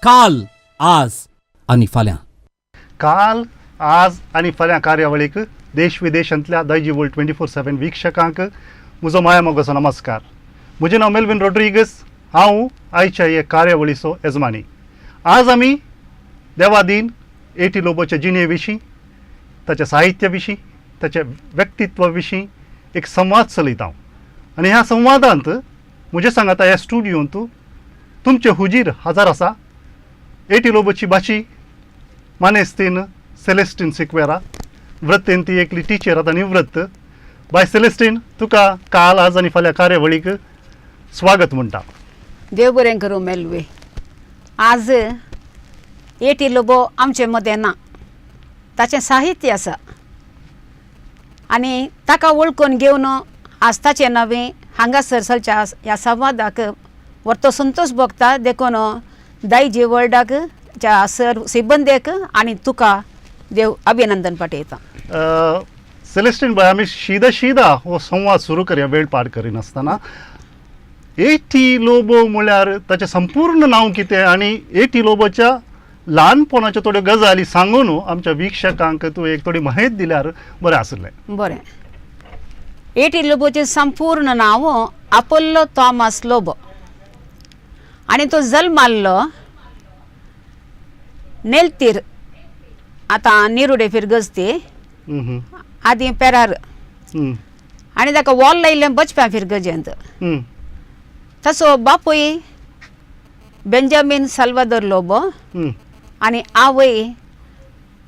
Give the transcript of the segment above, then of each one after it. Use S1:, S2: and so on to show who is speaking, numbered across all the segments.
S1: काल आज आणि फाल्यां
S2: काल आज आणि फाल्यां कार्यावळीक देश विदेशांतल्या दैजी वर्ल्ड 24/7 वीक्षकांक म्हजो माया मोगाचो नमस्कार. म्हजें नांव मेल्विन रॉड्रिगस. हांव आयच्या हे कार्यावळीचो येजमानी. आज आमी देवादीन A.T. लोबोच्या जिणे विशीं, ताच्या साहित्या विशीं, ताच्या व्यक्तित्वा विशीं एक संवाद चलयता. आनी ह्या संवादांत म्हजे सांगाता ह्या स्टुडियोंत तुमचे हुजीर हजर आसा A.T. लोबोची बाची मानेस्तीन सेलेस्टीन सिक्वेरा. वृत्तेन ती एकली टिचर आतां निवृत्त. बाय सेलेस्टीन, तुका काल आज आनी फाल्यां कार्यावळीक स्वागत म्हणटा.
S3: देव बरें करूं मेल्वे. आज A.T. लोबो आमचे मदें ना. ताचें साहित्य आसा आनी ताका वळखून घेवन आज ताचें नवें हांगासरच्या ह्या संवादाक व्हरतो संतोष भोगता. देखून दैजी वर्ल्डाक च्या सर सिबंदेक आनी तुका देव अभिनंदन पाठयता.
S2: सेलेस्टीन बाय, आमी शीदा हो संवाद सुरू करया वेळ पाड करिनासतना. A.T. लोबो म्हळ्यार ताचें संपूर्ण नांव कितें आनी A.T. लोबोच्या ल्हानपणाच्यो थोड्यो गजाली सांगून आमच्या वीक्षकांक तूं एक थोडी माहिती दिल्यार बरें आसलें.
S3: बरें. A.T. लोबोचें संपूर्ण नांव अपोल्लो थॉमस लोबो आनी तो जल्माल्लो नेल्तीर, आतां निरुडे फिरगस्ती, आदीं पेरार, आनी ताका वॉल लायिल्लें बचप्या फिरगजेंत. तसो बापूय बेंजामीन साल्वादोर लोबो आनी आवय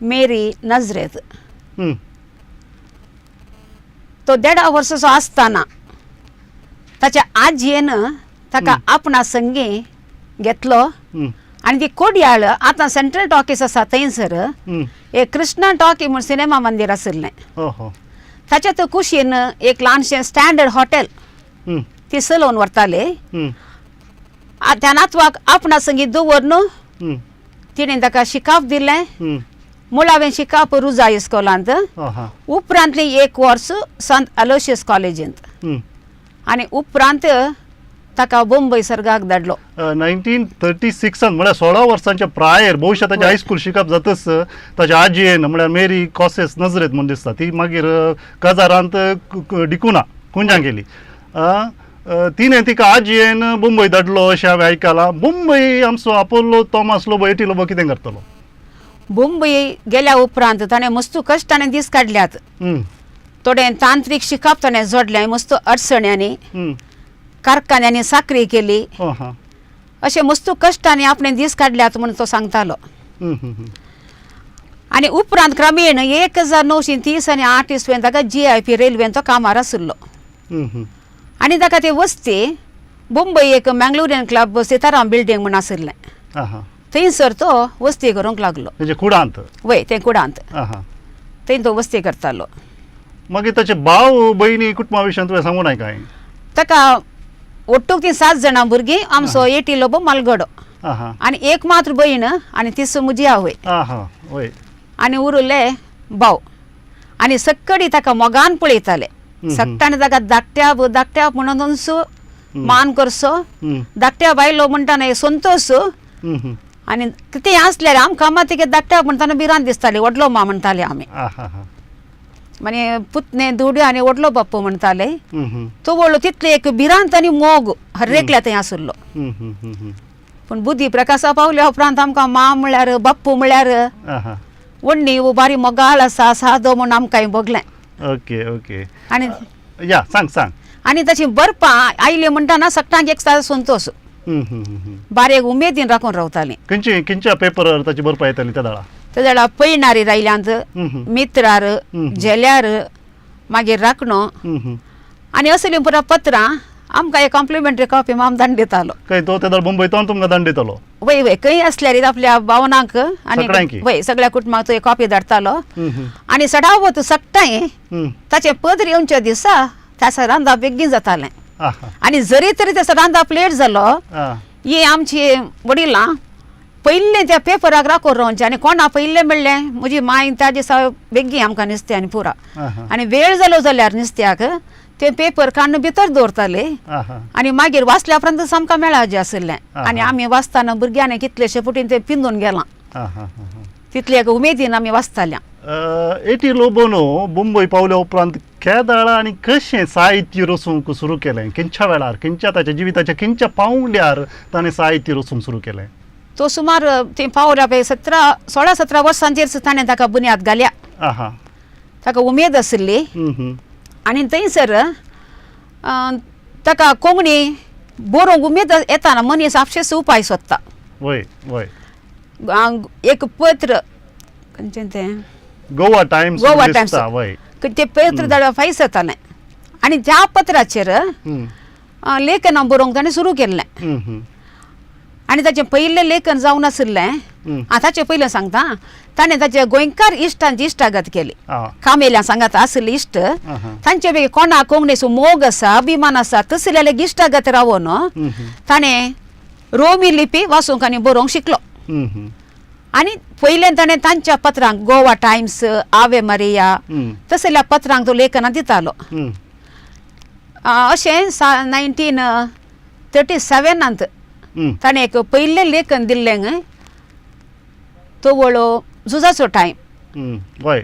S3: मेरी नजरेत. तो 1.5 वर्साचो आसतना ताच्या आजयेन ताका आपणा संगी घेतलो आनी ती कोडयाळ आतां सेंट्रल टॉकीज आसा थंयसर एक कृष्णा टॉकी म्हूण सिनेमा मंदिर आशिल्लें. ताच्या तो कुशीन एक ल्हानशें स्टँडर्ड हॉटेल ती चलोवन व्हरताले. त्या नातवाक आपणा संगी दवरून तिणें ताका शिकाप दिलें. मुळावें शिकाप रुजा इस्कॉलांत, उपरांतली 1 वर्स संत अलोशियस कॉलेजींत आनी उपरांत ताका मुंबय सर्गाक धाडलो.
S2: 1936 म्हळ्यार 16 वर्सांच्या प्रायर भोवशा ताचें हायस्कूल शिकप जातच ताच्या आजयेन म्हळ्यार मेरी कॉसेस नजरेत म्हूण दिसता, ती मागीर काजारांत डिकुना कुंजां गेली. तिणें तिका आजयेन मुंबय धाडलो अशें हांवें आयकलां. मुंबय आमचो Apollo Thomas Lobo A.T. Lobo कितें करतलो?
S3: मुंबय गेल्या उपरांत ताणें मस्तू कश्टांनी दीस काडल्यात. थोडें तांत्रीक शिकप ताणें जोडलें. मस्तू अडचण्यांनी, कारखान्यांनी साखरी केली. अशें मस्तू कश्टांनी आपणे दीस काडल्यात म्हणून तो सांगतालो. आनी उपरांत क्रमेण 1930 आनी 8 इसवेन ताका GIP रेल्वेन तो कामार आशिल्लो. आनी ताका ती वस्ती मुंबय एक मँगलोरियन क्लब सिताराम बिल्डींग म्हूण आशिल्लें. थंयसर तो वस्ती करूंक लागलो.
S2: कुडांत?
S3: वय, ते कुडांत. थंय तो वस्ती करतालो.
S2: मागीर ताचे भाव भयणी कुटुंबा विशीं तुवें सांगून आयकाय.
S3: ताका ओट्टूक ती 7 जाणां भुरगीं. आमचो A.T. लोबो मालगडो आनी एक मात्र भयण आनी तीस म्हजी आवय आनी उरले भाव. आनी सक्कडी ताका मोगान पळयताले. सक्ताणी ताका धाकट्या म्हणूनच मान करसो. धाकट्या बायलो म्हणटाना संतोष. आनी कितें आसल्यार आमकां तिका धाकट्या म्हणटाना भिरांत दिसताली. व्हडलो मा म्हणटाले आमी. माने पुतणे धुड्यो आनी व्हडलो बाप्पू म्हणटाले. तो व्हडलो तितले एक भिरांत आनी मोग हरेकल्या थंय आशिल्लो. पूण बुद्धी प्रकाशा पावल्या उपरांत आमकां मा म्हळ्यार बाप्पू म्हळ्यार व्हडली बारी मोगाळ आसा सादो म्हूण आमकां बगलें.
S2: ओके.
S3: आनी
S2: या सांग.
S3: आनी ताची बरपां आयली म्हणटाना सगळ्यांक एक संतोष. बारेक उमेदीन राखून रावतालीं.
S2: खंयच्या पेपरार ताची बरपां येताली त्या दाळा?
S3: त्या दाळा पैणारी रायल्यांत, मित्रार, झेल्यार, मागीर राखणो आनी असलीं पुरा पत्रां आमकां एक कॉम्प्लिमेंटरी कॉपी आम धाडून दितालो.
S2: खंय तो त्या मुंबयतून तुमकां धाडून दितालो?
S3: वय खंय आसल्यार आपल्या भावनांक आनी वय सगळ्या कुटुंबाक तो एक कॉपी धाडटालो. आनी सडावत सट्टाय ताचें पदर येवच्या दिसा त्या रांदप बेगीन जातालें. आनी जरी तरी त्याचो रांदप लेट जालो, ही आमची वडिलां पयलें त्या पेपराक राखून रावचें. आनी कोणा पयलें म्हणलें म्हजी माय त्या दिसा बेगीन आमकां नुस्तें आनी पुरा. आनी वेळ जालो जाल्यार नुस्त्याक ते पेपर काडून भितर दवरताले
S2: आहा
S3: आनी मागीर वाचल्या सामका मेळाजे आसलें आनी आमी वाचताना भुरग्यांनी कितलेशे पुटीन ते पिंजून गेलां
S2: आहा
S3: तितले एक उमेदीन आमी वाचताल्या
S2: एटी लोबोनो मुंबय पावल्या उपरांत केदाळा आनी कशें साहित्य रचूंक सुरू केलें खंयच्या वेळार खंयच्या ताच्या जिविताच्या खंयच्या पावंड्यार ताणें साहित्य रचूंक सुरू केलें
S3: तो सुमार ते पावल्या पळय 16-17 वर्सांचेर ताणें ताका बुन्याद घाल्या
S2: आहा
S3: ताका उमेद आसली आनी थंयसर ताका कोंकणी बरोवंक उमेद येताना मनीस आपशेच उपाय सोदता
S2: वय वय
S3: एक पत्र खंयचें तें
S2: गोवा टायम्स
S3: गोवा टायम्स
S2: वय
S3: ते पत्र धाडप फायस येतालें आनी त्या पत्राचेर लेखन बरोवंक ताणें सुरू केल्लें आनी ताचें पयलें लेखन जावन आशिल्लें आतांचें पयलें सांगता ताणें ताचे गोंयकार इश्टांची इश्टागत केली कामेल्यां सांगात आसली इश्ट तांचे पैकी कोणा कोंकणीचो मोग आसा अभिमान आसा तसले इश्टागत रावून ताणें रोमी लिपी वाचूंक आनी बरोवंक शिकलो आनी पयलें ताणें तांच्या पत्रांक गोवा टायम्स आवे मारिया तसल्या पत्रांक तो लेखनां दितालो अशें 1937 ताणें एक पयलें लेखन दिल्लें तो वळो झुजाचो टायम
S2: वय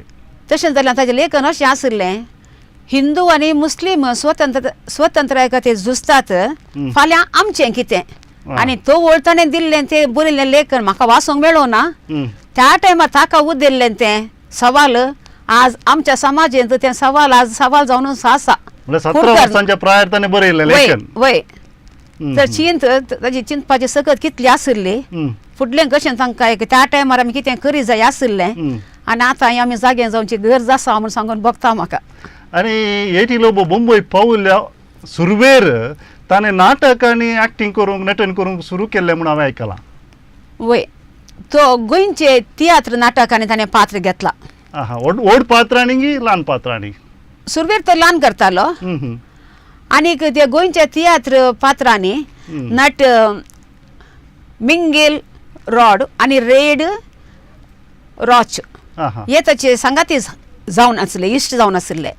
S3: तशें जाल्यार ताचें लेखन अशें आशिल्लें हिंदू आनी मुस्लीम स्वतंत्राय खातीर झुजतात फाल्यां आमचें कितें आनी तो वळ ताणें दिल्लें तें बरयल्लें लेखन म्हाका वाचूंक मेळो ना त्या टायमार ताका उदेल्लें तें सवाल आज आमच्या समाजांत तें सवाल आज सवाल जावनूच आसा
S2: म्हणजे 17 वर्सांच्या प्रायर ताणें बरयल्लें लेखन
S3: वय तर चिंत ताची चिंतपाची सकत कितली आशिल्ली फुडलें कशें तांकां एक त्या टायमार आमी कितें करी जाय आशिल्लें आनी आतां आमी जागे जावची गरज आसा म्हूण सांगून बगता म्हाका
S2: आनी एटी लोबो मुंबय पावल्या सुरवेर ताणें नाटक आनी एक्टींग करूंक नटन करूंक सुरू केल्लें म्हूण हांवें आयकलां
S3: वय तो गोंयचे तियात्र नाटकांनी ताणें पात्र घेतला
S2: आहा व्हड पात्रांनी की ल्हान पात्रांनी
S3: सुरवेर तो ल्हान करतालो आनीक ते गोंयच्या तियात्र पात्रांनी नट मिंगेल रॉड आनी रेड रॉच हे ताचे संगाती जावन आसले इश्ट जावन आशिल्ले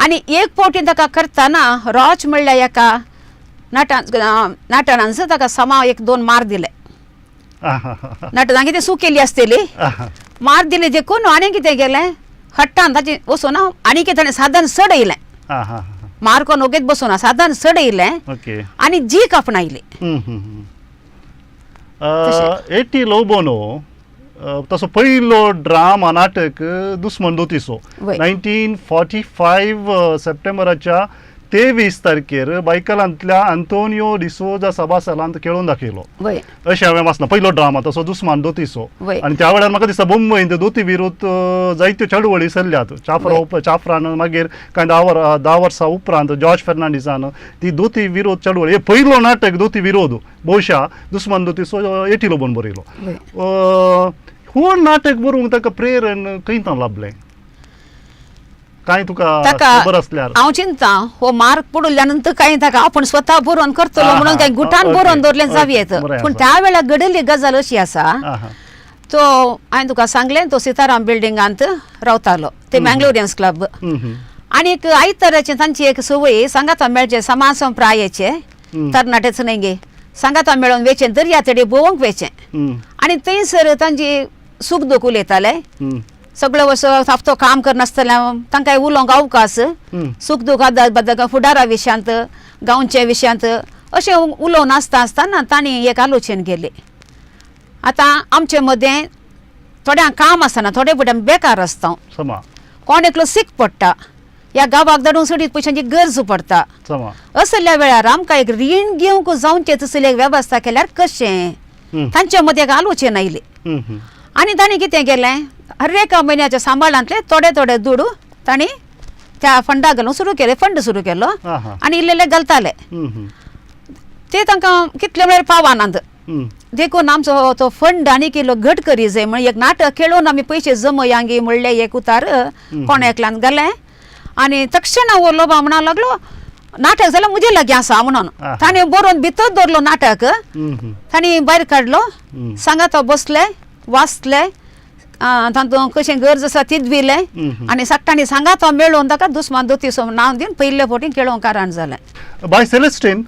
S3: आनी एक पोवटीन ताका करतना रॉच म्हणल्यार एका नटनांच ताका समा 1-2 मार दिले नटनां कितें सू केली आसतली मार दिले देखून आनी कितें केलें हट्टान ताची वचून आनी कितें ताणें साधन सडयलें मार कोन ओगेत बसून साधन सडयलें आनी जीक आपणायली
S2: एटी लोबोनो तसो पयलो ड्रामा नाटक दुस्मन दोतीसो 1945 सप्टेंबराच्या 23 तारखेर बायकलांतल्या आंतोनियो डिसोजा सभासलांत खेळून दाखयलो अशें हांवें वाचना पयलो ड्रामा तसो दुस्मान दोतीसो आनी त्या वेळार म्हाका दिसता मुंबयंत दोती विरोध जायत्यो चळवळी चल्ल्यात चाफ्रान मागीर कांय 10 वर्सां उपरांत जॉर्ज फेर्नांडीसान ती दोती विरोध चळवळी हे पयलो नाटक दोती विरोध भोवशा दुस्मान दोतीसो एटी लोबोन बरयलो हो नाटक बरोवंक ताका प्रेरण खंयतान लाभलें काय तुका खबर असल्यार
S3: हांव चिंता हो मार्क पडल्या नंतर काय ताका आपण स्वता बरोवन करतलो म्हणून काय गुटान बरोवन दवरलें जावयेत पूण त्या वेळार घडयल्ली गजाल अशी आसा तो हांवें तुका सांगलें तो सिताराम बिल्डिंगांत रावतालो ते मँगलोरियन्स क्लब आनीक आयताराचे तांची एक संवय सांगाता मेळचे समाज संप्रायाचे तरणाटेच न्हय गे सांगाता मेळोन वेचें दर्यातडी भोवंक वेचें आनी थंयसर तांची सूख दूख उलयताले सगळं वर्ष हफ्तो काम करनासतना तांकां उलोवंक अवकाश सूख दूख फुडारा विशयांत गांवच्या विशयांत अशें उलोवन आसतना तांणी एक आलोचन केली आतां आमचे मदें थोड्यांक काम आसना थोडे फुड्यान बेकार आसता कोण एकलो सीक पडटा ह्या गांवाक धाडून सोडीत पयशांची गरज पडटा असल्या वेळार आमकां एक रीण घेवंक जावचें तसली वेवस्था केल्यार कशें तांचे मदें एक आलोचन आयली आनी तांणी कितें केलें हर एका म्हयन्याच्या सांबाळांतले थोडे थोडे दुडू तांणी त्या फंडाक घालूंक सुरू केले फंड सुरू केलो आनी इल्लेले घालताले ते तांकां कितले वेळार पावानात देखून आमचो तो फंड आनी किलो घट करी जाय म्हण एक नाटक खेळून आमी पयशे जमयांगी म्हणलें एक उतार कोणे एकल्यान घालें आनी तक्षण उलोवपा म्हणूंक लागलो नाटक जाल्यार म्हजे लागीं आसा म्हणून ताणें बरोवन भितर दवरलो नाटक तांणी भायर काडलो सांगाता बसले वाचले तातूंत कशें गरज आसा तीच दिलें आनी सक्टांनी सांगा तो मेळोवन ताका दुस्मान दोतीसो नांव दिवन पयले फावटी केळोवंक कारण जालें.
S2: बाय सेलेस्टीन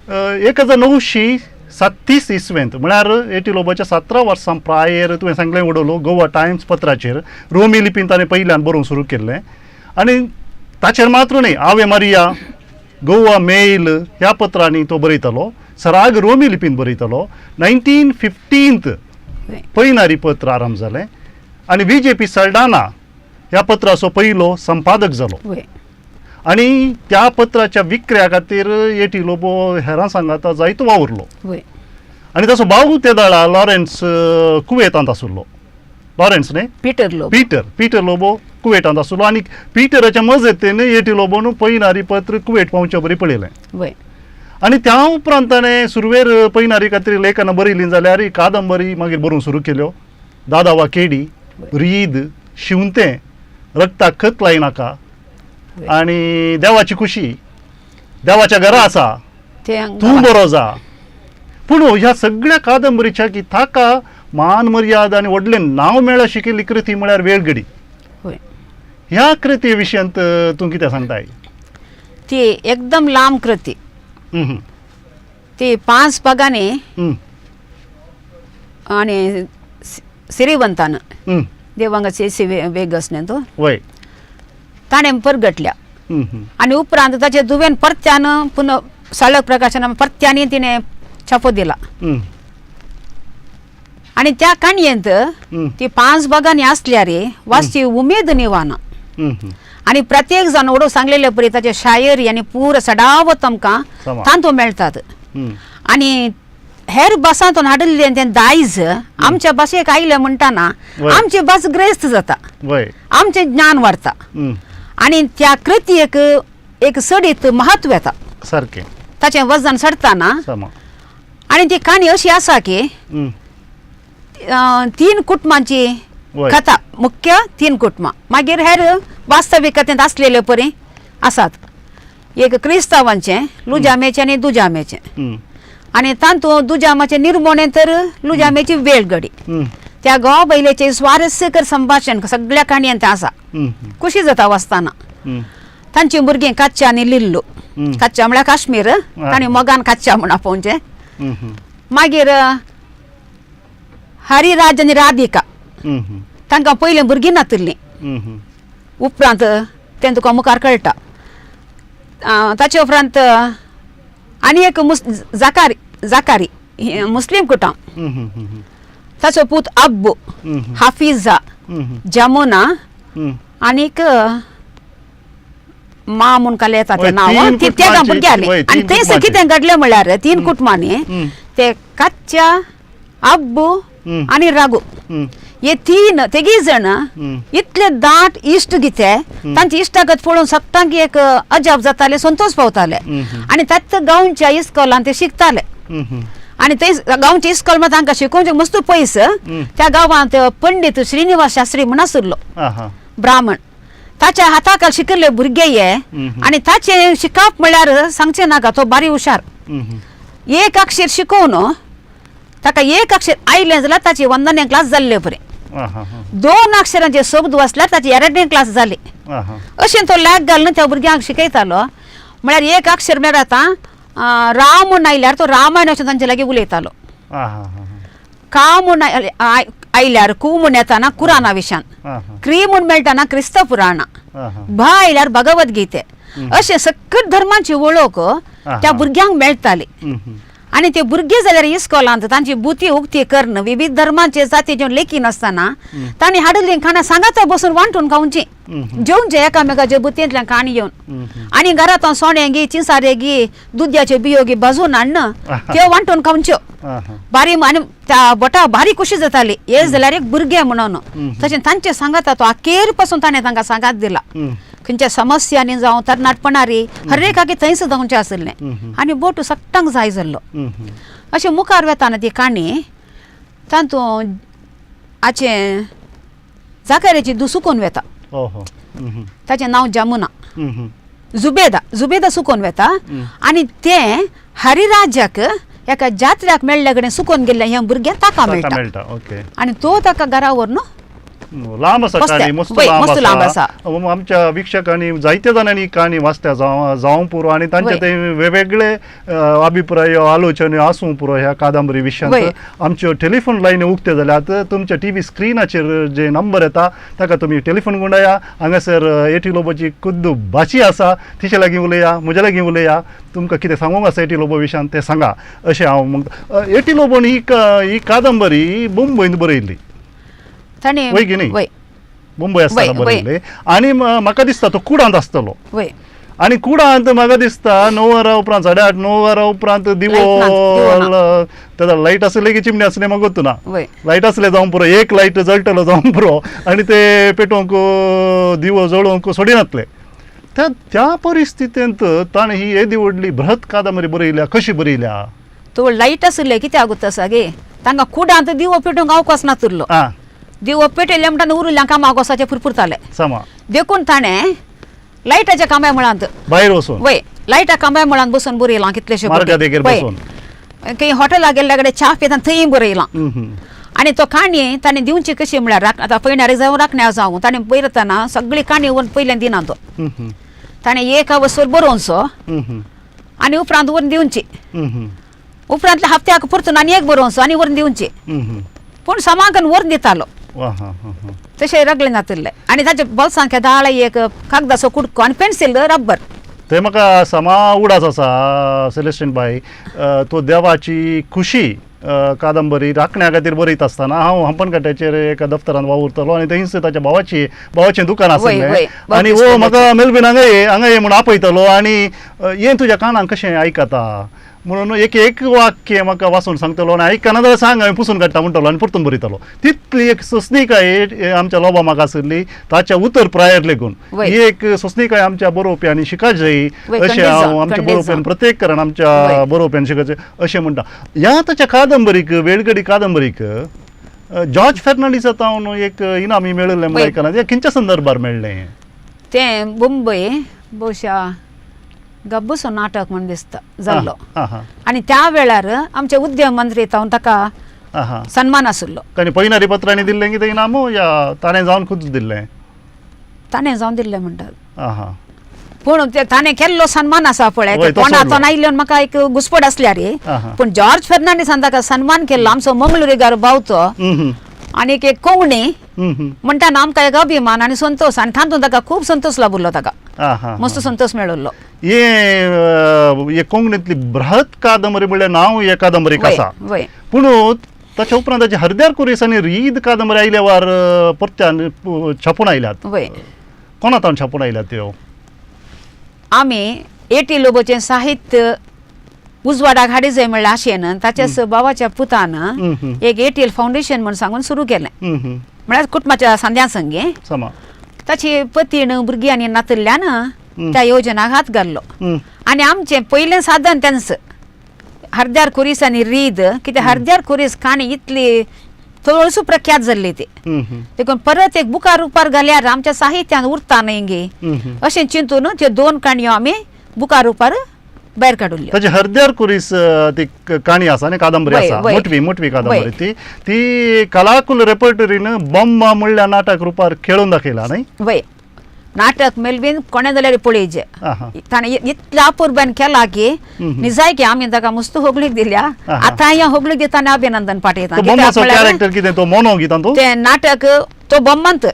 S2: 1937 इस्वेंत म्हळ्यार एटी लोबाच्या 17 वर्सां प्रायर तुवें सांगलें उडोवलो गोवा टायम्स पत्राचेर रोमी लिपीन ताणें पयल्यान बरोवंक सुरू केल्लें आनी ताचेर मात्र न्ही आवे मारिया गोवा मेल ह्या पत्रांनी तो बरयतालो सराग रोमी लिपीन बरयतालो. 1915 पैनारी पत्र आरंभ जालें आनी VJP सल्डाना ह्या पत्राचो पयलो संपादक जालो आनी त्या पत्राच्या विक्र्या खातीर एटी लोबो हेरां सांगाता जायतो वावुरलो आनी ताचो भाऊ त्या दाळा लॉरेन्स कुवेतांत आसुल्लो. लॉरेन्स न्ही पीटर लोबो कुवेटांत आसुल्लो आनी पिटराच्या मजतीन एटी लोबोन पैनारी पत्र कुवेट पावचे बरी पळयलें आनी त्या उपरांत ताणें सुरवेर पैनारी खातीर लेखनां बरयलीं जाल्यार ही कादंबरी मागीर बरोवंक सुरू केल्यो. दादा वा केडी, रीद, शिवतें, रक्ताक खत लायनाका आनी देवाची खुशी, देवाच्या घरा आसा, तूं बरो जा. पूण ह्या सगळ्या कादंबरीच्या की ताका मान मर्याद आनी व्हडलें नांव मेळ्ळें अशी केल्ली कृती म्हळ्यार वेळगडी. ह्या कृती विशयांत तूं कितें सांगताय?
S3: ती एकदम लांब कृती. ती 5 पगांनी आनी सिरिवंतान देवांगाचे वेगस न्ही तो ताणें परगटल्या आनी उपरांत ताचे दुवेन परत्यान पुन्हा सळक प्रकाशन परत्यांनी तिणें छापो दिला आनी त्या काणयेंत ती 5 भागांनी आसल्यार वाचची उमेद निवाना आनी प्रत्येक जण ओडो सांगलेले परी ताचे शायरी आनी पूर सडावत आमकां तांतू मेळटात आनी हेर भासांतून हाडिल्लें तें दायज आमच्या भाशेक आयलें म्हणटाना आमची भास ग्रेस्त जाता, आमचें ज्ञान वाडटा आनी त्या कृतयेक एक सडीत म्हत्व येता
S2: सारकें
S3: ताचें वजन चडटाना. आनी ती काणी अशी आसा की 3 कुटुंबांची कथा, मुख्य 3 कुटुंबां मागीर हेर वास्तविकतेंत आसलेले परी आसात. एक क्रिस्तांवांचें, लुजामेचें आनी दुजामेचें आनी तांतू दुजामाचे निर्मोणे तर लुजामेची वेळगडी. त्या घोव बैलेचे स्वारस्यकर संभाशण सगळ्या काणयेंत आसा. खुशी जाता वाचताना. तांची भुरगीं काच्चा आनी लिल्लू, काच्चा म्हळ्यार काश्मीर तांणी मोगान काच्चा म्हणा पळोवचें. मागीर हरिराज आनी राधिका तांकां पयलीं भुरगीं नातिल्लीं, उपरांत तें तुका मुखार कळटा. ताचे उपरांत आनी एक जाकारी मुस्लीम कुटुंब, ताचो पूत अब्बू, हाफिजा, जमुना आनीक मा म्हूण काले येता तें नांव त्या भुरग्यांनी. आनी थंयसर कितें घडलें म्हळ्यार 3 कुटुंबांनी ते काच्चा, अब्बू आनी राघू हे 3 तेगी जण इतले दाट इश्ट गिते तांची इश्टागत पळोवन सगळ्यांक एक अजाप जाताले, संतोष पावताले आनी त्याच गांवच्या इस्कॉलान ते शिकताले. आनी थंय गांवचे इस्कॉल मात तांकां शिकोवचे मस्त पयस. त्या गांवांत पंडीत श्रीनिवास शास्त्री म्हूण आसलो ब्राह्मण. ताच्या हाताखाल शिकिल्ले भुरगे हे आनी ताचे शिकप म्हळ्यार सांगचें नाका, तो बारी हुशार. एक अक्षर शिकोवन ताका एक अक्षर आयलें जाल्यार ताची 1ನೇ क्लास जाल्ले परी. 2 अक्षरांचे शब्द वाचल्यार ताची 2ನೇ क्लास जाली. अशें तो लॅक घालून त्या भुरग्यांक शिकयतालो. म्हळ्यार एक अक्षर म्हळ्यार आतां राम म्हूण आयल्यार तो रामायण अशें तांचे लागीं उलयतालो. का म्हूण आयल्यार कू म्हूण येताना कुराना विशान, क्री म्हूण मेळटाना क्रिस्त पुराणा, भा आयल्यार भगवद्गीते. अशें सकट धर्माची वळख त्या भुरग्यांक मेळटाली. आनी ते भुरगे जाल्यार इस्कॉलांत तांची बुती उक्ती कर्ण विविध धर्मांचे जातीचे लेखी नासतना तांणी हाडिल्लीं खाणां सांगाता बसून वांटून खावची, जेवचे एकामेकाचे बुतयेंतल्यान काणी घेवन आनी घरांत सोणे घे, चिंसारे घे, दुद्याचे बियो घे भाजून हाडन त्यो वांटून खावच्यो. बारी आनी त्या बोटा भारी खुशी जाताली हे जाल्यार एक भुरगे म्हणून. तशें तांचे सांगाता तो अखेर पासून ताणें तांकां सांगात दिला. खंयच्या समस्यांनी जावं तरणाटपणारी हर एकाकी थंयच जावचें आसलें आनी बोट सट्टांक जाय जाल्लो. अशें मुखार वेताना ती काणी तातूंत हाचें जाकाऱ्याची धूव सुकोवन वेता. ताचें नांव जमुना. जुबेदा सुकोवन वेता आनी तें हरिराजाक एका जात्र्याक मेळ्ळे कडेन सुकोवन गेल्ले हें भुरगें ताका मेळटा आनी तो ताका घरा व्हरून
S2: लांब आसा
S3: मस्त
S2: काणी मस्त
S3: वय,
S2: लांब
S3: मस्त लांब
S2: आसा
S3: आसा.
S2: आमच्या विक्षकांनी जायत्या जाणांनी काणी वाचत्या जावं पुरो आणि तांचे
S3: वय.
S2: ते वेगवेगळे अभिप्राय आलोचने आसूं पुरो ह्या कादंबरी विशयांत
S3: वय.
S2: आमच्यो टेलिफोन लायनी उक्त्यो जाल्यात तुमच्या टीव्ही स्क्रिनाचेर जे नंबर येता ताका तुमी टेलिफोन गुंडाया हांगासर एटी लोबोची खुद्द भाची आसा तिचे लागीं उलया म्हज्या लागीं उलया तुमकां कितें सांगूंक आसा एटी लोबो विशयान तें सांगा अशें हांव म्हणटा. एटी लोबोन ही कादंबरी मुंबयंत बरयल्ली
S3: ताणें
S2: वय की न्ही?
S3: वय
S2: मुंबय आसतना
S3: वय, वय.
S2: बरयल्ली आणि म्हाका दिसता तो कुडांत आसतलो
S3: वय
S2: आणि कुडांत म्हाका दिसता 9 वरां उपरांत 8:30 9 वरां उपरांत दिवो तेदा लायट आसले की चिमणी आसले म्हाका गोत्तू ना
S3: वय
S2: लायट आसले जावं पुरो एक लायट जळटलो जावं पुरो आणि ते पेटोवंक दिवो जळोवंक सोडिनातले त्या परिस्थितींत ताणें ही येदी व्हडली बृहत कादंबरी बरयल्या कशी बरयल्या
S3: तो लायट आसले कितें आगोत आसा गे तांकां कुडांत दिवो पेटोवंक अवकाश नासलो
S2: आं
S3: दिवो पेटयले म्हणटा उरिल्ल्या कामां अवकाशाचे फुरफुरताले
S2: समा
S3: देखून ताणें लायटाच्या खांब्या मुळांत
S2: भायर वचून
S3: वय लायटा खांब्या मुळांत बसून बरयलां कितलेशे
S2: मार्गादेगेर बसून
S3: काही हॉटेलाक गेल्ल्या कडेन च्या पितान थंय बरयलां आणि तो काणी ताणें दिवची कशी म्हळ्यार आतां पैण्यार जावं राखण्यार जावं ताणें बरयतना सगळी काणी व्हरून पयल्यान दिना तो ताणें एक वसूर बरोवचो आनी उपरांत व्हरून दिवची उपरांतल्या हप्त्याक परतून आनी एक बरोवचो आनी व्हरून दिवची पूण समांकन व्हरून दितालो तशें रगलें जातलें आनी ताच्या बोल्सांत दाळ एक कागदाचो कुडको आनी पेन्सील रब्बर
S2: ते म्हाका समा उडास आसा सेलेस्टिन बाई तो देवाची खुशी कादंबरी राखण्या खातीर बरयत आसतना हांव हंपणघाट्याचेर एका दफ्तरान वावुरतालो आनी थंयच ताच्या भावाचें दुकान आसलें आनी वो म्हाका मेलबीन हांगा ये म्हूण आपयतालो आनी हें तुज्या कानाक कशें आयकता म्हणून एक वाक्य म्हाका वाचून सांगतलो आनी आयकना जाल्यार सांग हांवें पुसून काडटा म्हणटालो आनी परतून बरयतालो तितली एक सोंसणीकाय आमच्या लोबा म्हाका आशिल्ली ताच्या उतर प्रायर लेगून ही एक सोंसणीकाय आमच्या बरोवप्यांनी शिकत जायी अशें हांव आमच्या बरोवप्यान प्रत्येक कारण आमच्या बरोवप्यान शिकचे अशें म्हणटा ह्या ताच्या कादंबरीक वेळगडी कादंबरीक जॉर्ज फर्नांडीस जावन एक इनामी मेळिल्लें म्हण आयकलां तें खंयच्या संदर्भार मेळ्ळें
S3: तें मुंबय भोवशा गब्बूसो नाटक म्हण दिसता जाल्लो आनी त्या वेळार आमचे उद्यम मंत्री जावन ताका सन्मान आशिल्लो
S2: ताणें पैनारी पत्रांनी दिल्लें कितें इनाम या ताणें जावन खुद दिल्लें
S3: ताणें जावन दिल्लें म्हणटात पूण ताणें केल्लो सन्मान आसा पळय
S2: वय, तो
S3: कोणाचो
S2: सोडलो.
S3: आयिल्लो म्हाका एक घुसपट आसल्या रे पूण जॉर्ज फर्नांडीसान ताका सन्मान केल्लो आमचो मंगळुरीगार भावचो आनी एक कोंकणी म्हणटाना आमकां एक अभिमान आनी संतोष आनी तातूंत ताका खूब संतोष लाभुल्लो ताका मस्त संतोष मेळिल्लो
S2: हे कोंकणीतली बृहत कादंबरी म्हणल्यार नांव हे कादंबरीक आसा
S3: वय
S2: पूण ताच्या उपरांत ताची हरद्यार कुरेस आनी रीद कादंबरी आयल्या वार परत्यान छापून आयल्यात
S3: वय
S2: कोणा तावन छापून आयल्यात त्यो
S3: आमी एटी लोबोचें साहित्य उजवाडाक हाडी जाय म्हणल्यार आशेन ताच्याच भावाच्या पुतान एक एटीएल फाउंडेशन म्हण सांगून सुरू केलें म्हळ्यार कुटुंबाच्या सांद्या संगे
S2: समा
S3: ताची पतीन भुरगीं आनी नातल्ल्यान त्या योजनाक हात घाल्लो आनी आमचें पयलें साधन तेंच हरद्यार खुरीस आनी रीद कित्याक हरद्यार खुरीस काणी इतली थोडीशी प्रख्यात जाल्ली ती देखून परत एक बुकार रुपार घाल्यार आमच्या साहित्यान उरता न्ही गे अशें चिंतून त्यो 2 काणयो आमी बुकार रुपार भायर काडुल्ल्यो
S2: ताची हरद्यार कुरीस ती काणी आसा न्ही कादंबरी आसा मोटवी कादंबरी ती कलाकुल रेपर्टरीन बॉम्बा म्हणल्या नाटक रुपार खेळून दाखयला न्ही
S3: वय नाटक मेलबीन कोणे जाल्यार पळयचे ताणें इतल्या अपुर्बान केला की निजाय की आमी ताका मस्त होगलीक दिल्या आतां ह्या होगलीक दिताना अभिनंदन पाठयता
S2: कॅरेक्टर कितें तो मोनो गितां तो
S3: तें नाटक तो बोम्मांत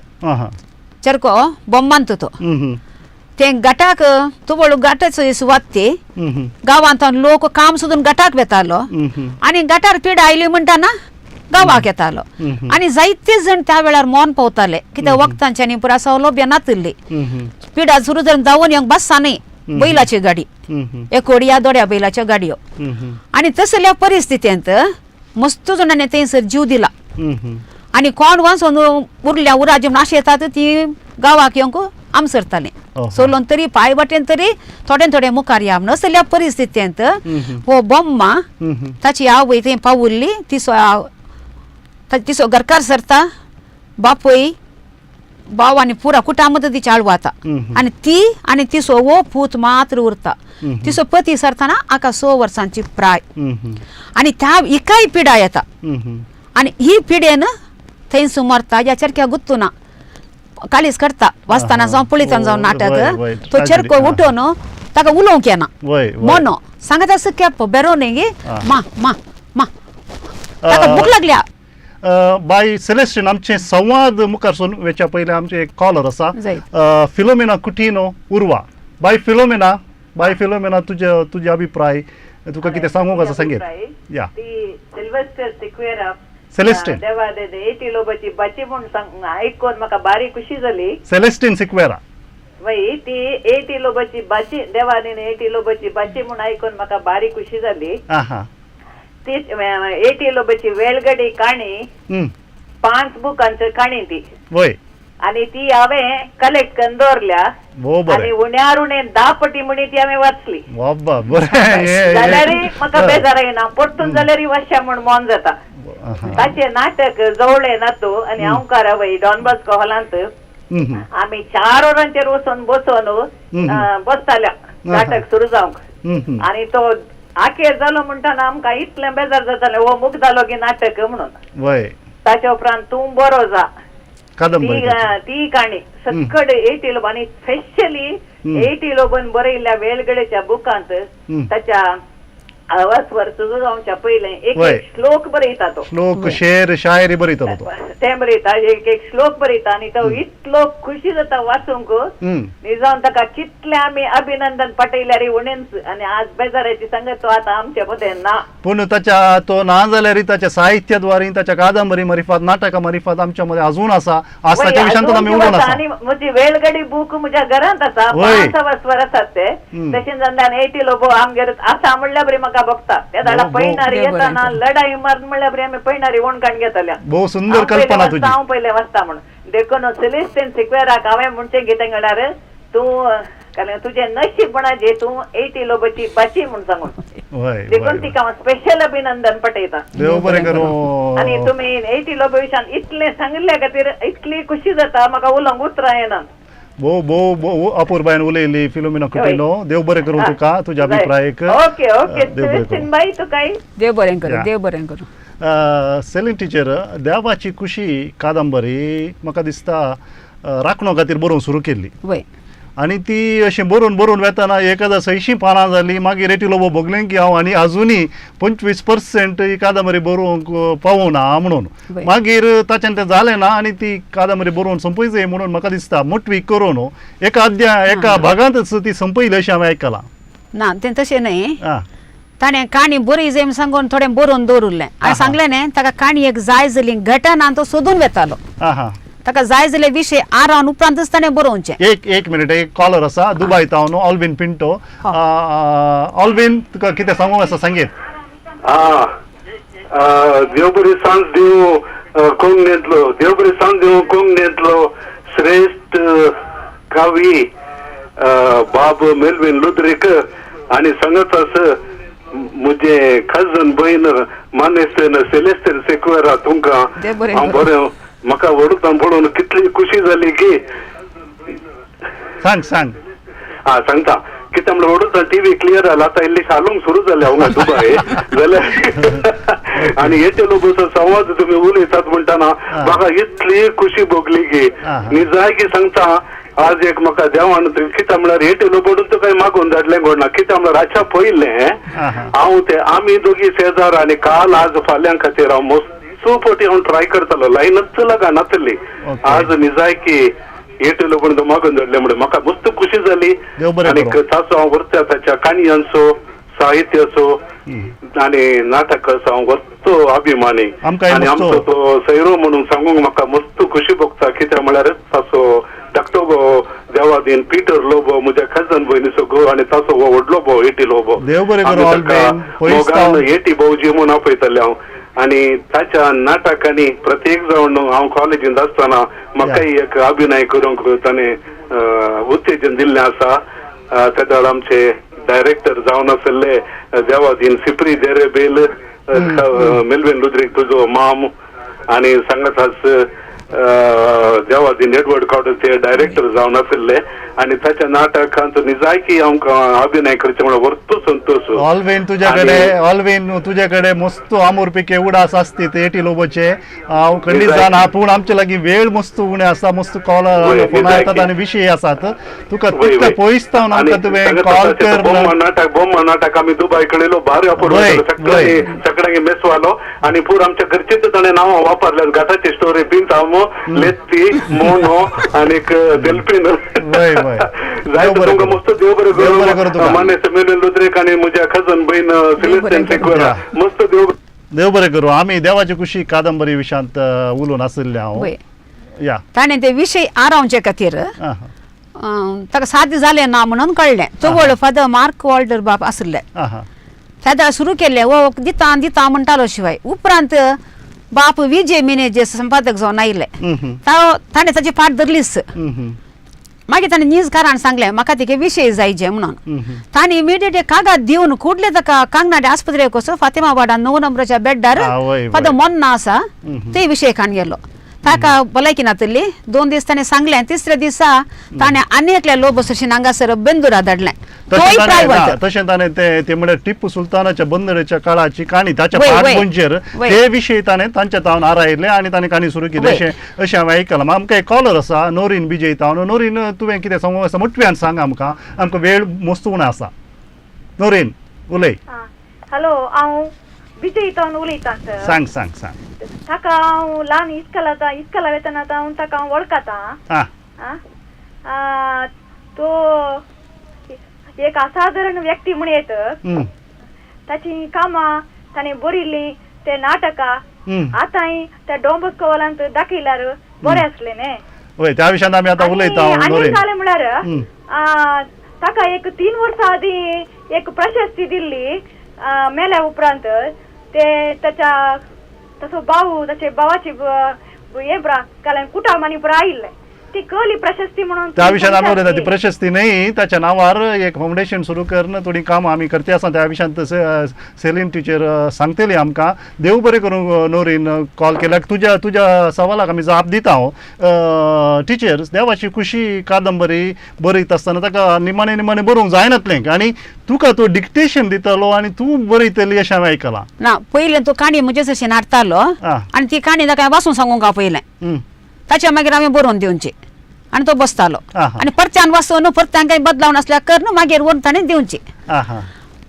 S3: चरको बोम्मांत तो ते गटाक तुबळ गटाचो सुवात ते गांवांत लोक काम सोदून गटाक वेतालो आनी गटार पीड आयली म्हणटाना गांवाक येतालो आनी जायते जण त्या वेळार मौन पावताले कित्याक वखदांच्यांनी पुरा सौलभ्य नासली पिडा सुरू जावन जावन येवंक बस न्ही बैलाची गाडी एकोड्या दोड्या बैलाच्यो गाडयो आनी तसल्या परिस्थितींत मस्त जाणांनी थंयसर जीव दिला आनी कोण वचून उरल्या उराजी म्हण अशें येतात ती गांवाक येवंक आमसरताले सोलोन तरी पांय वाटेन तरी थोडे मुखार या म्हण असल्या परिस्थितींत हो बोम्मा ताची आवय थंय पावुल्ली तिचो घरकार सरता बापूय भाव आनी पुरा कुटुंब तिच्या आळवाता आनी ती आनी तिचो वो पूत मात्र उरता तिचो पती सरताना आका 100 वर्सांची प्राय आनी त्या इकाय पिडा येता आनी ही पिडेन थंयसू मरता याच्यारक्या गुत्तूना कालीच करता वाचताना जाऊन पुळीतान जाऊन
S2: वय,
S3: नाटक
S2: वय,
S3: तो
S2: tragedy,
S3: चेरको
S2: हा.
S3: उठोन ताका उलोवंक येना
S2: वय वय
S3: मोनो सांगत असं केप बेरोनेगी
S2: हा.
S3: मा मा मा ताका भूक लागल्या
S2: बाय सेलेस्टिन आमचे संवाद मुखारसून वेच्या पयले आमचे एक कॉलर आसा
S3: जायत.
S2: फिलोमिना कुटिनो उर्वा बाय फिलोमिना तुझे अभिप्राय तुका कितें सांगूंक आसा सांगेत या
S4: ती सिल्वेस्टर सिक्वेरा
S2: सेलेस्टिन
S4: देवा दे 80 लोबाची बाची म्हूण सांग आयकोन म्हाका बारी खुशी जाली
S2: सेलेस्टिन सिक्वेरा
S4: वय ती 80 लोबाची बाची देवाने 80 लोबाची बाची म्हूण आयकोन म्हाका बारी खुशी जाली
S2: आहा
S4: ती 80 लोबाची वेळगडी काणी
S2: हम्म
S4: 5 बुकांची काणी ती
S2: वय
S4: आणि ती हांवें कलेक्ट करून दवरल्या
S2: वो
S4: आणि
S2: बरें
S4: उण्यार उणे 10 पटी म्हणी ती हांवें वाचली
S2: बाबा बरें
S4: जाल्यार म्हाका बेजार येना परतून जाल्यार वाचच्या म्हूण मन जाता
S2: आहा.
S4: ताचे नाटक जवळे नातू आणि हांव वय डॉन बॉस्को हॉलांत
S2: हम्म.
S4: आम्ही 4 वरांचेर वचून बसून बसताल्या नाटक सुरू जावंक
S2: हम्म.
S4: आणि तो आखेर जालो म्हणटाना आमकां इतलें बेजार जातालें हो मूग जालो की नाटक म्हणून
S2: वय
S4: ताचे उपरांत तूं बरो जा
S2: कादंबरी
S4: ती काणी सकड 80 लोब आणि स्पेशली 80 लोबन बरयल्ल्या वेळगडेच्या बुकांत ताच्या आवाजवर सुरू जावच्या पयलें एक
S2: वय.
S4: एक श्लोक बरयता तो
S2: श्लोक शेर शायरी बरयतलो तो
S4: ते बरयता एक एक श्लोक बरयता आणि तो इतलो खुशी जाता वाचूंक
S2: हम्म.
S4: जावन ताका कितले आमी अभिनंदन पटयल्यार उणेंच आणि आज बेजाराची संगत तो आता आमचे मदें ना
S2: पूण ताच्या तो ना जाल्यार ताच्या साहित्याद्वारे ताच्या कादंबरी मारिफत नाटका मारिफत आमच्या मध्ये अजून आसा आज
S4: वय,
S2: ताच्या विशयांतून आमी
S4: अजून
S2: उलोवन
S4: दिवस
S2: आसा
S4: आणि म्हजी वेळगडी बूक म्हज्या घरांत आसा
S2: वय.
S4: 5 वस्वर आसात ते तशें जाल्यार 80 लोक आमगेर आसा म्हणल्या बरी म्हाका बघता त्या झाडा पळयणारी
S3: देव बरें
S4: येताना लढाई मारून म्हणल्या बरी आमी पळयणारी वणकाण घेतल्या
S2: भोव सुंदर कल्पना तुजी
S4: हांव पयलें वाचता म्हणून देखून सेलेस्टिन सिक्वेराक हांवें म्हणचे कितें म्हणल्यार तूं तुजें नशीबपणाचें तूं 80 लोबाची बाची म्हूण सांगून
S2: वय
S4: देखून
S2: वय
S4: तिका हांव स्पेशल अभिनंदन पटयता
S2: देव बरें करूं
S4: आणि तुमी 80 लोबा विशयान इतलें सांगिल्ल्या खातीर इतली खुशी जाता म्हाका उलोवंक उतरां येना
S2: भोव भोव भोव अपूर्बायन उलयली फिलोमिना कुटिनो देव बरें करूं तुका तुज्या अभिप्रायाक
S4: ओके ओके
S2: देव बरें करूं
S4: सेलेस्टिन बाई तुकाय
S3: देव बरें करूं
S2: या.
S3: देव बरें करूं
S2: सेलीन टिचर देवाची खुशी कादंबरी म्हाका दिसता राखणो खातीर बरोवन सुरू केल्ली
S3: वय
S2: आणि ती अशी बरोवन वेताना 1060 पानां जाली मागीर 80 लोबो भोगलें की हांव आणि अजुनी 25% ही कादंबरी बरोवंक पावूना म्हणून
S3: वय.
S2: मागीर ताच्यान तें जालें ना आनी ती कादंबरी बरोवन संपयचें म्हणून म्हाका दिसता मोटवी करून एका भागांतच ती संपयली अशें हांवें आयकलां
S3: ना तें तशें न्ही
S2: आं
S3: ताणें काणी बरी जाय म्हूण सांगून थोडें बरोवन दवरलें हांवें सांगलें न्ही ताका काणी एक जाय जाली घटना तो सोदून वेतालो
S2: आं हां
S3: ताका जाय जाल्यार विशय आरावन उपरांतच ताणें बरोवचें
S2: एक मिनिट एक कॉलर आसा दुबय तावन ऑल्विन पिंटो ऑल्विन तुका कितें सांगूंक आसा सांगेत
S5: देव बरी सांज दिवं कोंकणींतलो देव बरी सांज दिवं कोंकणींतलो श्रेष्ठ कवी बाब मेल्विन लुद्रिक आणि सांगतास मुझे कजन बहीण मानेस्तेन सेलेस्टिन सिक्वेरा तुमकां
S3: देव बरें
S5: हांव
S3: करूं.
S5: बरें म्हाका वडून पळोवन कितली खुशी जाली की
S2: सांग
S5: सांगता कितें म्हणल्यार वडून टीव्ही क्लियर जाला आतां इल्ली शालूंक सुरू जाल्या हांगा दुबय जाल्यार आनी 80 लोबांचो संवाद तुमी उलयतात म्हणटाना म्हाका इतली खुशी भोगली की न्ही जाय की सांगता आज एक म्हाका देवान कितें म्हणल्यार 80 लोबडून तुका मागून धाडलें घडना कितें म्हणल्यार रातच्या पयलें हांव ते आमी दोगी शेजार आनी काल आज फाल्यां खातीर हांव मस्तू फावटी हांव ट्राय करतालो लायनच लागा नातली आज न्ही जाय की 80 लोबडून तो मागून धाडलें म्हणून म्हाका मस्त खुशी जाली आनी ताचो हांव व्हरता ताच्या काणयांचो साहित्याचो आणि नाटक हांव वरतो अभिमानी आनी आमचो तो सैरो म्हणून सांगूंक म्हाका मस्त खुशी भोगता कित्याक म्हळ्यार ताचो धाकटो भाव देवा दिन पीटर लोबो म्हज्या कजन भयणीचो घो आनी ताचो हो व्हडलो भाव 80 लोबो मोगान 80 भाऊजी म्हणून आपयताले हांव आणि ताच्या नाटकांनी प्रत्येक जावन हांव कॉलेजींत आसतना म्हाकाय एक अभिनय करूंक ताणें उत्तेजन दिल्लें आसा त्या आमचे डायरेक्टर जावन आसले देवादीन सिप्री देरेबेल मेल्विन लुद्रिक तुजो माम आणि सांगतास जेव्हा ती एडवर्ड कॉटर ते डायरेक्टर जावन आसले आणि ताच्या नाटकांचो निजायकी आमकां अभिनय करचे म्हणून वरतो संतोष.
S2: तुझ्याकडे मस्त आमोरपैकी उडास असते ते एटी लोबोचे हांव खंडीत जावन पूण आमचे लागीं वेळ मस्त उणे आसा मस्त कॉल फोन येतात आणि विशय आसात तुका तितले पयसतावन आमकां तुवें कॉल कर.
S5: बोम्मा नाटक आमी दुबय कडेलो भारी सगळ्यांक मेसवालो आणि पूर आमच्या घरचेच ताणें नांवां वापरल्यात गाठाची स्टोरी पिंतामो लेत्ती मोनो आणि देल्फीन जाय तुमकां मस्त देव बरें करूं. मान्य समेलन रुद्रेक आणि म्हज्या खजन बहीण सिलेस्टिन सेक्वेरा मस्त देव
S2: बरें करूं. आमी देवाची खुशी कादंबरी विशयांत उलोवन आसले हांव या
S3: ताणें ते विशय आरावचे खातीर ताका साध्य जालें ना म्हणून कळलें. चवळ फादर मार्क वॉल्टर बाब आसले त्या सुरू केले वो दिता दिता म्हणटालो शिवाय उपरांत बाप विजय मिने जे संपादक जावन आयले ताणें ताची फाट धरलीच. मागीर ताणें न्यूज कारण सांगलें म्हाका तिके विशय जायचे म्हणून ताणें इमिडिएट एक कागाद दिवन कुडले ताका कांगनाडे आस्पत्रेक वचून फातिमाबादान 9 नंबराच्या बेड्डार फादर मोन्ना आसा ते विशय खाण गेलो. ताका भलायकी नातली 2 दीस ताणें सांगलें. तिसऱ्या दिसा ताणें आनी एकल्या लोक बसोशीन हांगासर बेंदुरा धाडलें.
S2: तशें ताणें ते म्हणल्यार टिप्पू सुलतानाच्या बंदरेच्या काळाची काणी ताच्या पाठबंचेर ते विशय ताणें तांच्या तावन आरायले आनी ताणें काणी सुरू केली अशें हांवें आयकलां. आमकां एक कॉलर आसा नोरीन विजय तावन. नोरीन तुवें कितें सांगूंक आसा मोठव्यान सांग आमकां वेळ मस्त उणो आसा. नोरीन उलय.
S6: हॅलो हांव विजय तावन उलयतां सर.
S2: सांग सांग सांग.
S6: ताका हांव ल्हान इस्कला वेतना हांव ताका वळखता. तो एक असाधारण व्यक्ती म्हण येत. ताची कामां ताणें बरयल्लीं ते नाटकां आतांय त्या डॉन बॉस्कोवालांत दाखयल्यार बरें आसलें न्ही.
S2: होय त्या विशयान आमी आतां उलयता.
S6: आनी जालें म्हळ्यार ताका एक 3 वर्सां आदी एक प्रशस्ती दिल्ली मेल्या उपरांत. ते ताचो भाऊ ताचे भावाची हे बरा कुटाळमानी बरं आयिल्ले ती कली प्रशस्ती म्हणून
S2: त्या विशयान आमी उलयता. ती प्रशस्ती न्ही ताच्या नांवार एक फाउंडेशन सुरू करन थोडी कामां आमी करते आसा त्या विशयान सेलीन टिचर सांगतली आमकां. देव बरें करूं नोरीन कॉल केल्याक. तुज्या सवालाक आमी जाप दिता हांव. टिचर्स देवाची खुशी कादंबरी बरयता आसतना ताका निमाणें बरोवंक जायनातलें आनी तुका तो डिक्टेशन दितालो आनी तूं बरयतली अशें हांवें आयकलां.
S3: ना पयलें तो काणी म्हजे अशें हाडटालो आनी ती काणी ताका वाचून सांगूंक पयलें ताच्या मागीर आमी बरोवन दिवची आनी तो बसतालो आनी परत्यान वाचून परत्यान काही बदलावन आसल्यार कर मागीर व्हरून ताणें दिवची.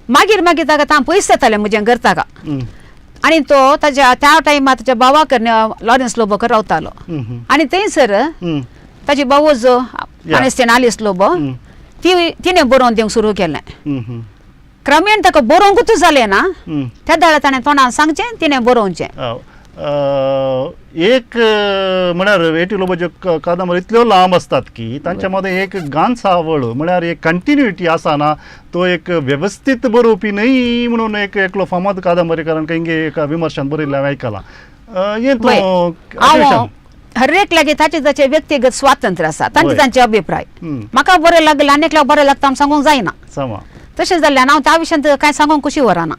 S3: मागीर ताका तां पयस जातालें म्हजें घर ताका आनी तो ताच्या त्या टायमार ताच्या भावाक लॉरेन्स लोबोकर रावतालो आनी थंयसर ताची भाऊ जो आलिस लोबो तिणें बरोवन दिवंक सुरू केलें. क्रमेण ताका बरोवंकूच जालें ना त्या दाळा ताणें तोंडान सांगचें तिणें बरोवचें.
S2: एक म्हळ्यार एटी लोबोच्यो कादंबरी इतल्यो लांब असतात की तांच्या मध्ये एक गांचावळ म्हळ्यार एक कंटिन्युटी आसना. तो एक व्यवस्थीत बरोवपी न्हय म्हणून एकलो फामाद कादंबरीकारान खंय एक विमर्शन बरयल्लें हांवें आयकलां.
S3: हरेक लागीं ताचे व्यक्तिगत स्वातंत्र्य आसा तांचे अभिप्राय. म्हाका बरें लागलें आनी एकल्याक बरें लागता सांगूंक जायना. तशें जाल्ल्यान हांव त्या विशयान कांय सांगूंक कशी वराना.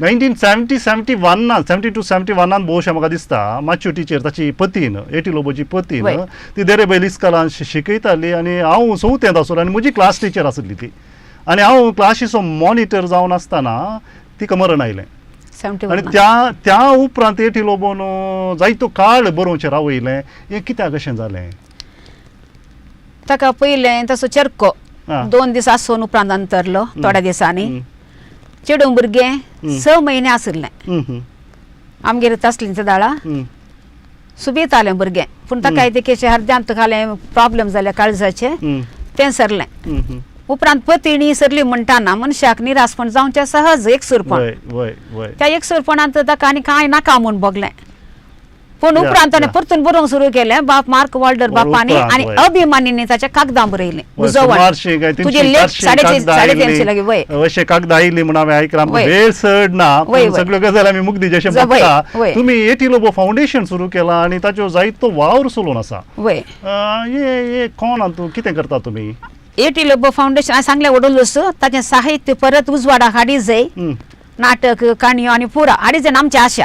S2: 1970-71 भोवशें म्हाका दिसता माच्यो टिचर ताची पतीन एटी लोबोची पतीन ती देरेबैल इस्कॉलान शिकयताली आनी हांव 4थेंत आसलो आनी म्हजी क्लास टिचर आसली ती आनी हांव क्लासीचो मॉनिटर जावन आसतना तिका मरण आयलें. आनी त्या उपरांत एटी लोबोन जायतो काळ बरोवचें रावयलें. हें कित्याक अशें जालें?
S3: ताका पयलें तसो चर्को 2 दीस आसोन उपरांत अंतरलो थोड्या दिसांनी. चेडूं भुरगें 6 म्हयने आसलें आमगेर तसलीं ते दाळा सुबेतालें भुरगें पूण ताका तेकेचे हृदयांत खालें प्रॉब्लेम जाले काळजाचे तें सरलें. उपरांत पत्नी सरली म्हणटाना मनशाक निराशपण जावचें सहज एकसूरपण. त्या एकसूरपणांत ताका आनी कांय नाका म्हूण भोगलें. पूण उपरांत ताणें परतून बरोवंक सुरू केलें. बाप मार्क वॉल्टर बापानी आनी अभिमानीनी ताच्या कागदां बरयलीं.
S2: अशें कागदां आयिल्लीं म्हूण हांवें आयकलां. वेळ चड ना सगळ्यो गजाली आमी मुग्धी जशें बघता. तुमी एटी लोबो फाउंडेशन सुरू केलां आनी ताच्यो जायतो वावर चलोवन आसा. हे कोण तूं कितें करता तुमी?
S3: एटी लोबो फाउंडेशन हांवें सांगलें वडोलूस ताचें साहित्य परत उजवाडाक हाडी जाय. नाटक काणयो आणि पुरा हाडीच जाण आमची आशा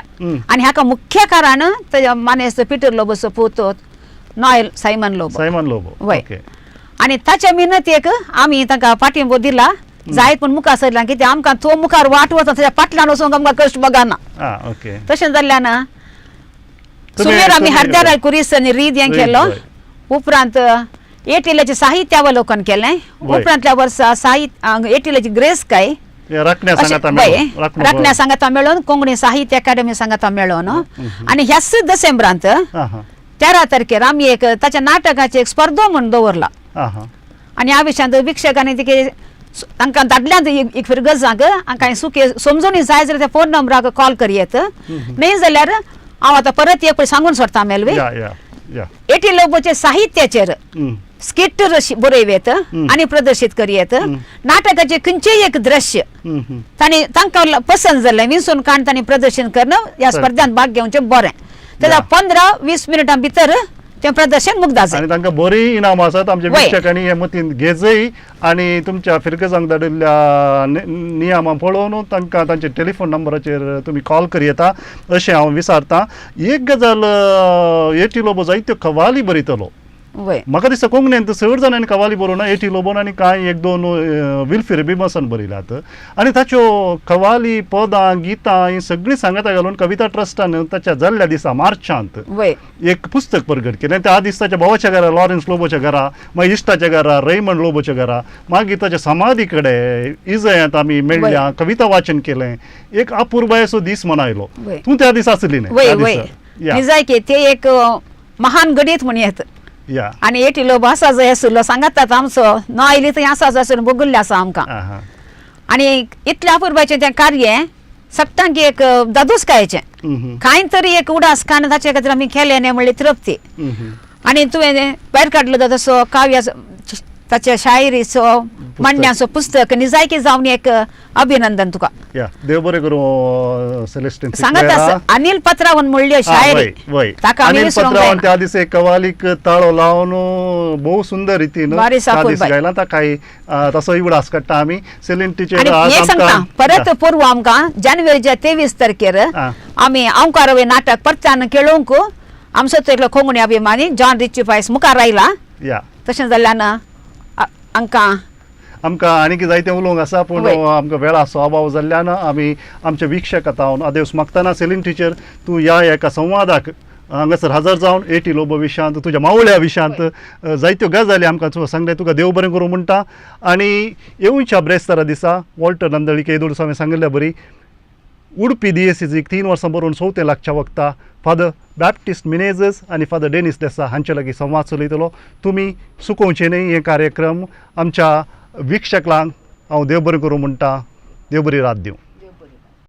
S3: आणि हाका मुख्य कारण तेजा मानेस्त पीटर लोबोचो पुतो नॉयल सायमन लोबो
S2: सायमन लोबो
S3: वय
S2: ओके
S3: आणि ताच्या मिनतेक आमी ताका पाठिंबो दिला जायत पण मुखार सरला कित्याक आमकां तो मुखार वाटवता ताच्या फाटल्यान वचूंक आमकां कश्ट बगाना
S2: ओके
S3: तशें जाल्ल्यान
S2: तुम्ही-
S3: सुमेर आमी
S2: तुम्ही-
S3: हरद्यार कुरीस आनी रीद हें
S2: रीद,
S3: केलो
S2: वय.
S3: उपरांत एटीएलाचें साहित्यावलोकन केलें
S2: वय.
S3: उपरांतल्या वर्सा एटीएलाची ग्रेस काय
S2: राखण्या सांगाता
S3: राखण्या सांगाता मेळोन कोंकणी साहित्य अकादमी सांगाता मेळोन आणि ह्याच डिसेंबरांत 13 तारखेर आमी एक ताच्या नाटकाची एक स्पर्धा म्हणून दवरला आणि ह्या विशयांत विक्षकांनी तिके तांकां दादल्यांत एक फेर गजांक कांय सुके समजून जाय जाल्यार त्या फोन नंबराक कॉल करयेत न्ही जाल्यार हांव आतां परत एक सांगून सोडटा मेलवे एटी लोबोचे साहित्याचेर स्किट बरयवेत आणि प्रदर्शित करयेत नाटकाचे खंयचेय एक दृश्य तांकां पसंत जाल्लें विंसून काण तांणी प्रदर्शन करणं ह्या स्पर्धांत भाग घेवचें बरें तेन्ना 15-20 मिनटां भितर तें प्रदर्शन मुग्धा जाय
S2: आणि तांकां बरी इनाम आसात आमच्या
S3: वय.
S2: विक्षकांनी हे मतीन घेजय आणि तुमच्या फिरकजांक धाडिल्ल्या नियमां पळोवन तांकां तांचे टेलिफोन नंबराचेर तुमी कॉल करयेता अशें हांव विचारतां एक गजाल एटी लोबो जायत्यो कवाली बरयतलो
S3: वय
S2: म्हाका दिसता कोंकणींत 6 जाणांनी कवाली बरोवन एटी लोबोन आनी कांय 1-2 विल्फिर बिमसन बरयल्यात आनी ताच्यो कवाली पदां गितां ही सगळीं सांगाता घालून कविता ट्रस्टान ताच्या जाल्ल्या दिसा मार्चांत
S3: वय
S2: एक पुस्तक प्रगट केलें त्या दिस ताच्या भावाच्या घरा लॉरेन्स लोबोच्या घरा मागीर इश्टाच्या घरा रेमंड लोबोच्या घरा मागीर ताच्या समाधी कडेन इजयांत आमी मेळ्ळ्या कविता वाचन केलें एक अपुर्बायसो दीस मनयलो
S3: वय.
S2: तूं त्या दिसा आसली न्ही
S3: वय
S2: त्या
S3: वय
S2: दिसा? या
S3: निजाय की ते एक महान गणित म्हण येत
S2: या
S3: आणि एटी लोब असा जाय आसलो सांगातात आमचो न आयली थंय आसा जाय आसून बगुल्ले आसा आमकां
S2: आहा.
S3: आणि इतल्या अपुर्बाचें तें कार्य सप्तांक एक दादूसकायेचें
S2: हम्म,
S3: कांय तरी एक उडास कान ताचे खातीर आमी केलें न्ही म्हणली तृप्ती
S2: हम्म.
S3: आणि तुवें भायर काडलो तसो काव्याचो ताच्या शायरीचो म्हणण्याचो पुस्तक निजायकी जावन एक अभिनंदन तुका
S2: या देव बरें करूं सेलेस्टीन
S3: सांगत
S2: सिक्वेरा.
S3: आसा अनिल पत्रावन म्हणल्यो
S2: वय
S3: शायरी
S2: वय
S3: ताका आमी
S2: अनिल
S3: विसरूंक
S2: पत्रावन
S3: जायना.
S2: त्या दिस एक कवालीक ताळो लावन भोव सुंदर रितीन
S3: बारी
S2: त्या
S3: सापूर
S2: दीस
S3: बाय.
S2: गायला ताकाय तसोय उडास काडटा आमी सेलिंटीचेर
S3: आणि
S2: आज
S3: हे सांगता
S2: आमकां
S3: परत पूर्व आमकां जानेवारीच्या 23 तारखेर आमी आंवकारावे नाटक परत्यान केळोवंक आमचो तो कोंकणी अभिमानी जॉन रिची पायस मुखार आयला
S2: या
S3: तशें जाल्यान
S2: आमकां आनीक जायतें उलोवंक आसा पूण
S3: वय.
S2: आमकां वेळाचो अभाव जाल्ल्यान आमी आमच्या विक्षक आतां आदेवस मागतना सेलीन टिचर तूं ह्या एका संवादाक हांगासर हजर जावन एटी लोबो विशयांत तुज्या मावळ्या विशयांत जायत्यो गजाली आमकां सांगले तुका देव बरें करूं म्हणटा आनी येवच्या ब्रेस्तारा दिसा वॉल्टर नंदळी केदोळ हांवें सांगिल्ल्या बरी उडपी DSCक 3 वर्सां बरोवन 4 लागच्या वक्ता फादर बॅप्टिस्ट मिनेझस आनी फादर डेनिस देसा हांचे लागीं संवाद चलयतलो तुमी चुकोवचे न्ही हे कार्यक्रम आमच्या विक्षकांक हांव देव बरें करूं म्हणटा देव बरी रात दिवं